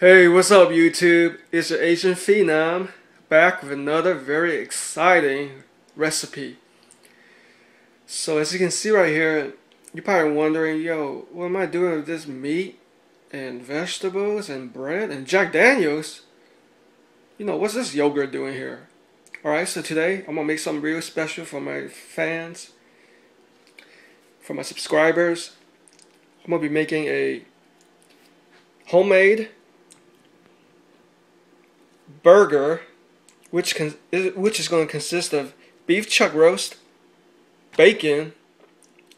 Hey, what's up YouTube? It's your Asian Phenom back with another very exciting recipe. So as you can see right here, you're probably wondering, yo, what am I doing with this meat and vegetables and bread and Jack Daniels? What's this yogurt doing here? Alright, so today I'm gonna make something real special for my fans, for my subscribers. I'm gonna be making a homemade burger, which is going to consist of beef chuck roast, bacon,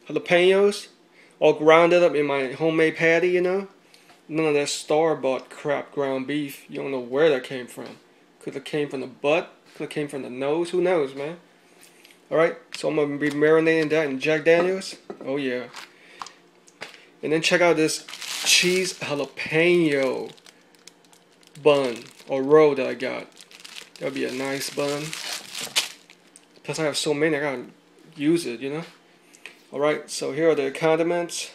jalapenos, all grounded up in my homemade patty. None of that store-bought crap ground beef. You don't know where that came from. Could have came from the butt. Could have came from the nose. Who knows, man? All right, so I'm gonna be marinating that in Jack Daniels. Oh yeah. And then check out this cheese jalapeno bun or roll that I got. That'll be a nice bun. Plus I have so many, I gotta use it. Alright, so here are the condiments.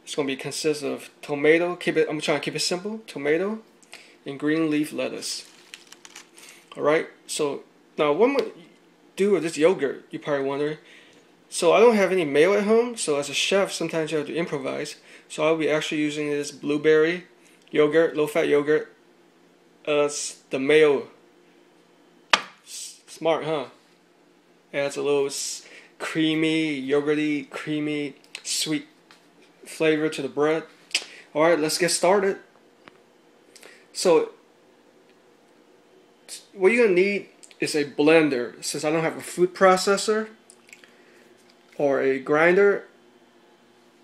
It's gonna be consist of tomato, I'm trying to keep it simple, tomato and green leaf lettuce. Alright, so now what I'm gonna do with this yogurt, you're probably wondering. So I don't have any mayo at home, so as a chef sometimes you have to improvise. So I'll be actually using this blueberry yogurt, low-fat yogurt. It's the mayo. Smart, huh? Adds a little creamy, yogurty, creamy, sweet flavor to the bread. Alright, let's get started. So, what you're going to need is a blender. Since I don't have a food processor or a grinder,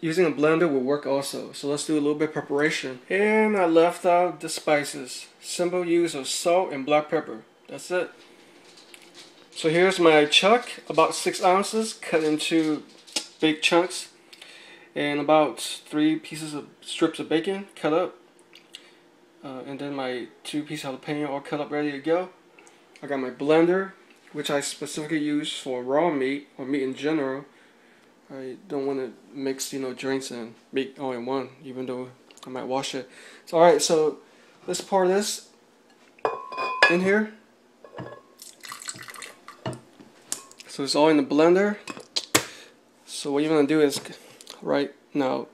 using a blender will work also. So let's do a little bit of preparation. And I left out the spices. Simple use of salt and black pepper. That's it. So here's my chuck, about 6 ounces, cut into big chunks, and about 3 strips of bacon cut up, and then my 2 pieces of jalapeno all cut up, ready to go. I got my blender, which I specifically use for raw meat or meat in general. I don't want to mix, drinks and meat all in one, even though I might wash it. So alright, so let's pour this in here. So it's all in the blender. So what you're going to do is, right now,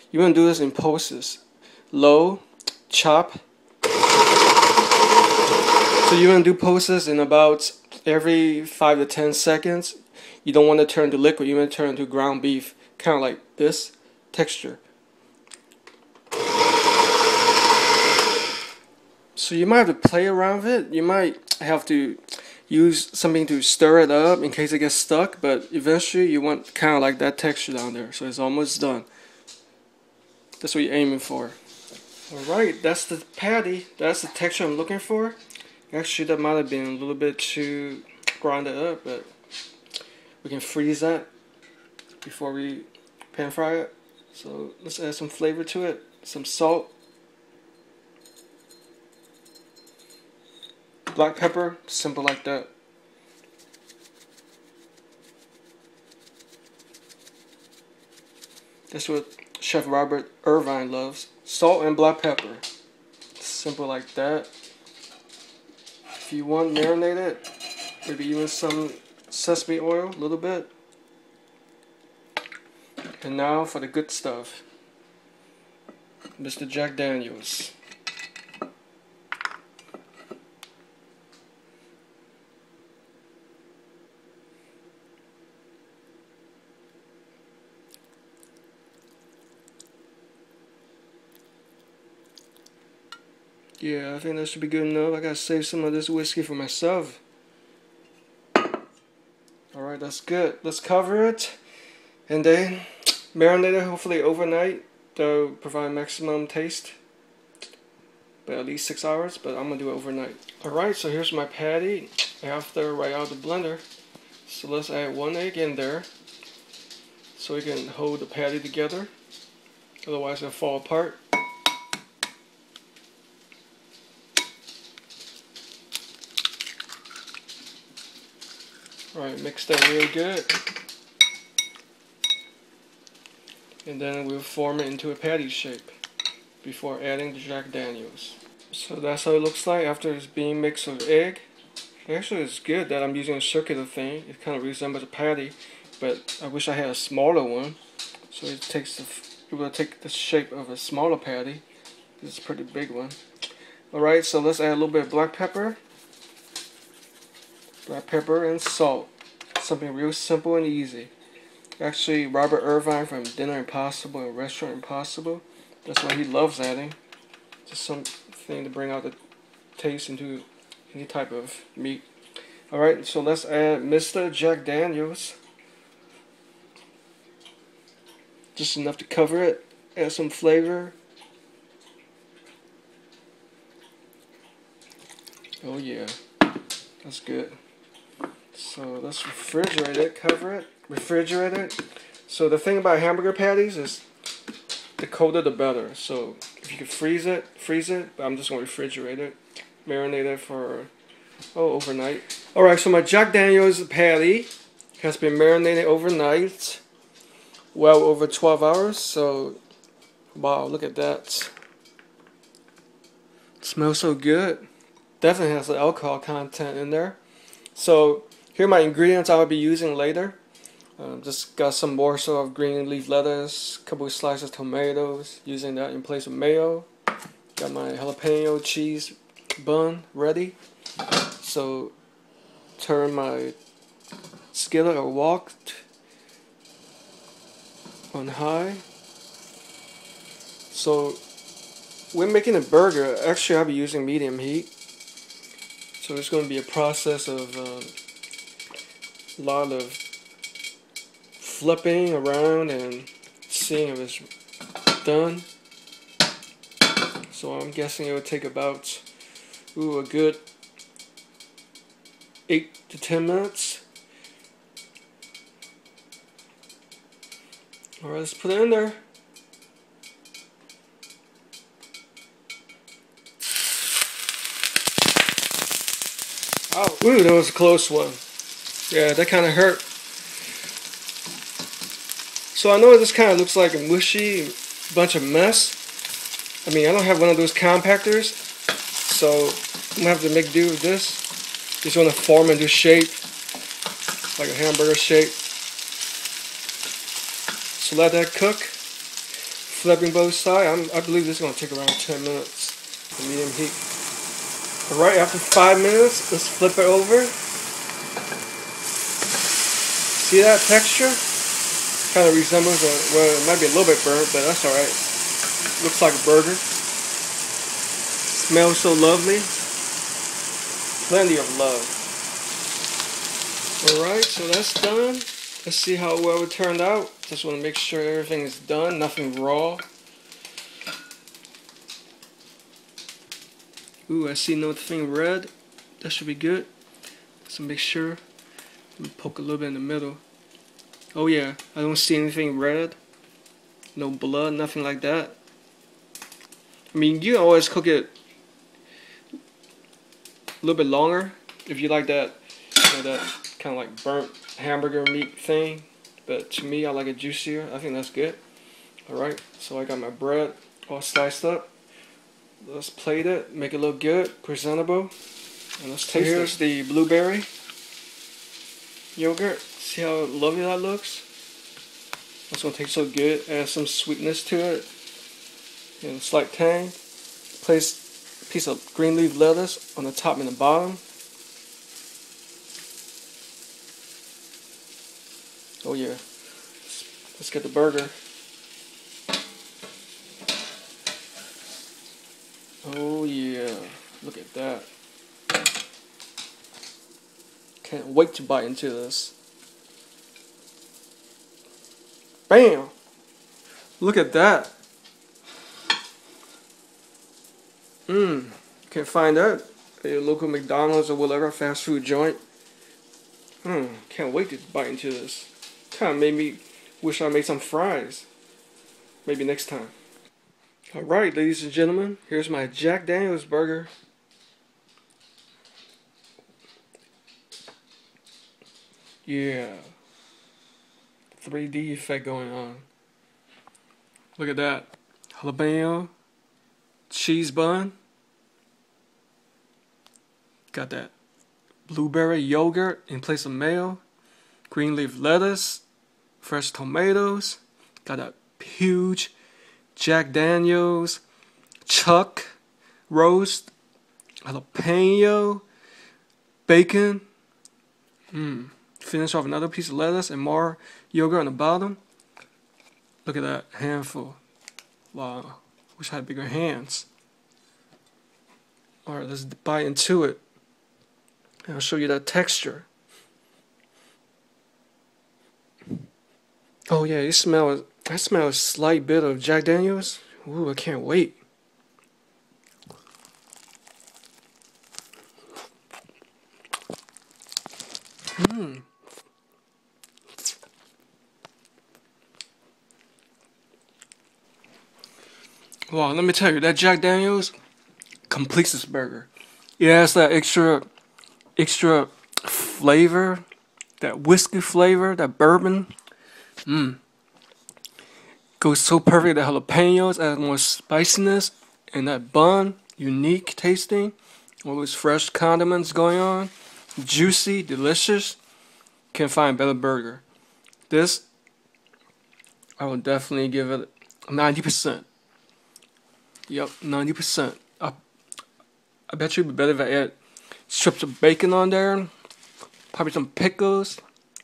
you're going to do this in pulses. Low, chop. So you're going to do pulses in about every 5 to 10 seconds. You don't want to turn to liquid, you want to turn to ground beef, kind of like this texture. So you might have to play around with it. You might have to use something to stir it up in case it gets stuck, but eventually you want kind of like that texture down there. So it's almost done. That's what you're aiming for. Alright, that's the patty. That's the texture I'm looking for. Actually, that might have been a little bit too grounded up, but we can freeze that before we pan fry it. So let's add some flavor to it. Some salt, black pepper, simple like that. That's what Chef Robert Irvine loves. Salt and black pepper. Simple like that. If you want, marinate it. Maybe even some sesame oil, a little bit. And now for the good stuff. Mr. Jack Daniels. Yeah, I think that should be good enough. I gotta save some of this whiskey for myself. Alright, that's good. Let's cover it and then marinate it hopefully overnight. That'll provide maximum taste. But at least 6 hours, but I'm gonna do it overnight. Alright, so here's my patty after right out of the blender. So let's add 1 egg in there so we can hold the patty together. Otherwise it'll fall apart. Alright, mix that real good. And then we'll form it into a patty shape. before adding the Jack Daniels. So that's how it looks like after it's being mixed with egg. Actually, it's good that I'm using a circular thing. It kind of resembles a patty, but I wish I had a smaller one. So it will take the shape of a smaller patty. This is a pretty big one. Alright, so let's add a little bit of black pepper. Black pepper and salt. Something real simple and easy. Actually, Robert Irvine from Dinner Impossible and Restaurant Impossible, that's what he loves adding. Just something to bring out the taste into any type of meat. Alright, so let's add Mr. Jack Daniels. Just enough to cover it. Add some flavor. Oh yeah, that's good. So let's refrigerate it, cover it, refrigerate it. So the thing about hamburger patties is the colder the better. So if you could freeze it, but I'm just going to refrigerate it. Marinate it for, overnight. Alright, so my Jack Daniels patty has been marinated overnight. Well over 12 hours, so wow, look at that. It smells so good. Definitely has the alcohol content in there. So here are my ingredients I will be using later. Just got some morsel of green leaf lettuce, a couple of slices of tomatoes, using that in place of mayo. Got my jalapeno cheese bun ready. So turn my skillet or wok on high. So when making a burger, actually I'll be using medium heat. So it's going to be a process of a lot of flipping around and seeing if it's done. So I'm guessing it would take about a good 8 to 10 minutes. Alright, let's put it in there. Oh, ooh, that was a close one. Yeah, that kind of hurt. So I know this kind of looks like a mushy bunch of mess. I mean, I don't have one of those compactors, so I'm going to have to make do with this. Just want to form into shape, like a hamburger shape. So let that cook, flipping both sides. I believe this is going to take around 10 minutes, medium heat. Alright, after 5 minutes, let's flip it over. See that texture? Kind of resembles well, it might be a little bit burnt, but that's alright. Looks like a burger. Smells so lovely. Plenty of love. Alright, so that's done. Let's see how well it turned out. Just want to make sure everything is done, nothing raw. Ooh, I see nothing red. That should be good. So make sure. Let me poke a little bit in the middle. Oh yeah, I don't see anything red. No blood, nothing like that. I mean, you can always cook it a little bit longer if you like that, that kind of like burnt hamburger meat thing. But to me, I like it juicier. I think that's good. Alright, so I got my bread all sliced up. Let's plate it, make it look good, presentable, and let's taste it. Here's the blueberry yogurt. See how lovely that looks? It's going to taste so good. Add some sweetness to it and a slight tang. Place a piece of green leaf lettuce on the top and the bottom. Oh yeah. Let's get the burger. Oh yeah, look at that. Can't wait to bite into this. Bam! Look at that. Can't find that at your local McDonald's or whatever fast food joint. Can't wait to bite into this. Kind of made me wish I made some fries. Maybe next time. Alright, ladies and gentlemen, here's my Jack Daniels burger. Yeah. 3D effect going on. Look at that. Jalapeno, cheese bun. Got that blueberry yogurt in place of mayo. Green leaf lettuce. Fresh tomatoes. Got that huge Jack Daniels chuck roast. Jalapeno. Bacon. Finish off another piece of lettuce and more yogurt on the bottom. Look at that handful. Wow. Wish I had bigger hands. Alright, let's bite into it. And I'll show you that texture. Oh yeah, I smell a slight bit of Jack Daniels. Ooh, I can't wait. Wow, let me tell you, that Jack Daniels completes this burger. It has that extra flavor, that whiskey flavor, that bourbon. Goes so perfect. The jalapenos add more spiciness, and that bun, unique tasting. All those fresh condiments going on. Juicy, delicious. Can't find a better burger. This, I would definitely give it 90%. Yep, 90%. I bet you it'd be better if I add strips of bacon on there. Probably some pickles,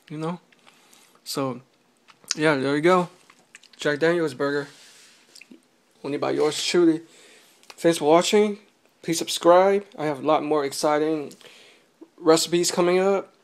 you know. So, yeah, there you go. Jack Daniels burger. Only by yours truly. Thanks for watching. Please subscribe. I have a lot more exciting recipes coming up.